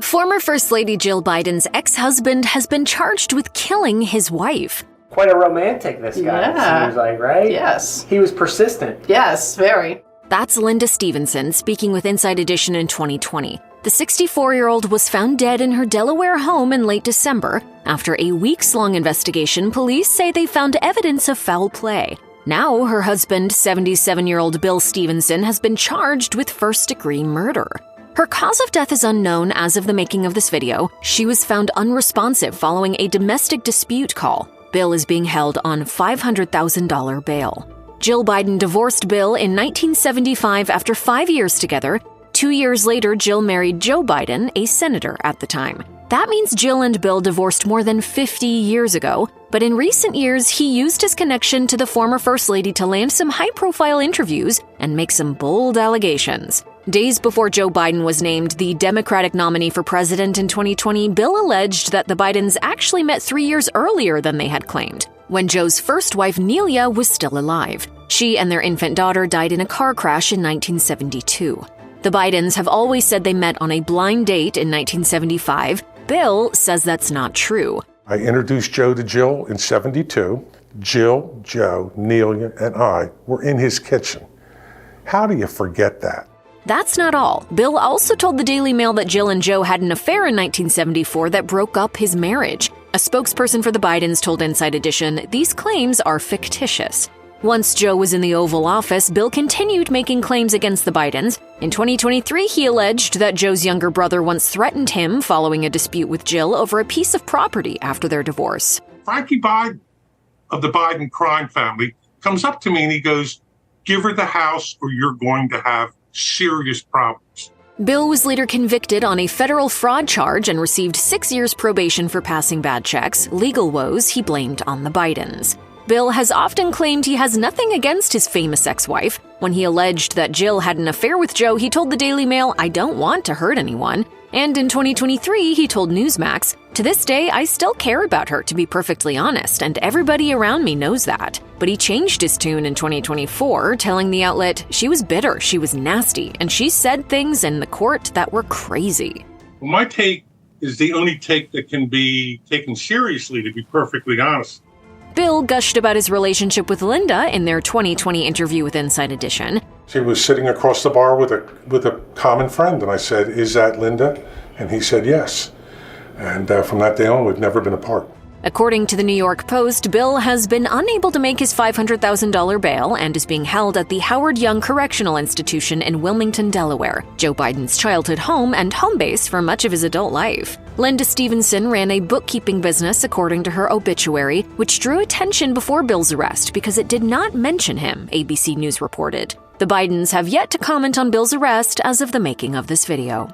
Former First Lady Jill Biden's ex-husband has been charged with killing his wife. Quite a romantic, this guy, it seems like, right? Yes. He was persistent. Yes, very. That's Linda Stevenson speaking with Inside Edition in 2020. The 64-year-old was found dead in her Delaware home in late December. After a weeks-long investigation, police say they found evidence of foul play. Now, her husband, 77-year-old Bill Stevenson, has been charged with first-degree murder. Her cause of death is unknown as of the making of this video. She was found unresponsive following a domestic dispute call. Bill is being held on $500,000 bail. Jill Biden divorced Bill in 1975 after 5 years together. 2 years later, Jill married Joe Biden, a senator at the time. That means Jill and Bill divorced more than 50 years ago, but in recent years, he used his connection to the former First Lady to land some high-profile interviews and make some bold allegations. Days before Joe Biden was named the Democratic nominee for president in 2020, Bill alleged that the Bidens actually met 3 years earlier than they had claimed, when Joe's first wife, Nelia, was still alive. She and their infant daughter died in a car crash in 1972. The Bidens have always said they met on a blind date in 1975. Bill says that's not true. I introduced Joe to Jill in 72. Jill, Joe, Nelia, and I were in his kitchen. How do you forget that? That's not all. Bill also told the Daily Mail that Jill and Joe had an affair in 1974 that broke up his marriage. A spokesperson for the Bidens told Inside Edition these claims are fictitious. Once Joe was in the Oval Office, Bill continued making claims against the Bidens. In 2023, he alleged that Joe's younger brother once threatened him following a dispute with Jill over a piece of property after their divorce. Frankie Biden of the Biden crime family comes up to me and he goes, "Give her the house or you're going to have serious problems." Bill was later convicted on a federal fraud charge and received 6 years probation for passing bad checks. Legal woes he blamed on the Bidens. Bill has often claimed he has nothing against his famous ex-wife. When he alleged that Jill had an affair with Joe, he told the Daily Mail, "I don't want to hurt anyone." And in 2023, he told Newsmax, "To this day, I still care about her, to be perfectly honest, and everybody around me knows that." But he changed his tune in 2024, telling the outlet she was bitter, she was nasty, and she said things in the court that were crazy. Well, my take is the only take that can be taken seriously, to be perfectly honest. Bill gushed about his relationship with Linda in their 2020 interview with Inside Edition. She was sitting across the bar with a common friend, and I said, "Is that Linda?" And he said, "Yes." And from that day on, we've never been apart. According to the New York Post, Bill has been unable to make his $500,000 bail and is being held at the Howard Young Correctional Institution in Wilmington, Delaware, Joe Biden's childhood home and home base for much of his adult life. Linda Stevenson ran a bookkeeping business, according to her obituary, which drew attention before Bill's arrest because it did not mention him, ABC News reported. The Bidens have yet to comment on Bill's arrest as of the making of this video.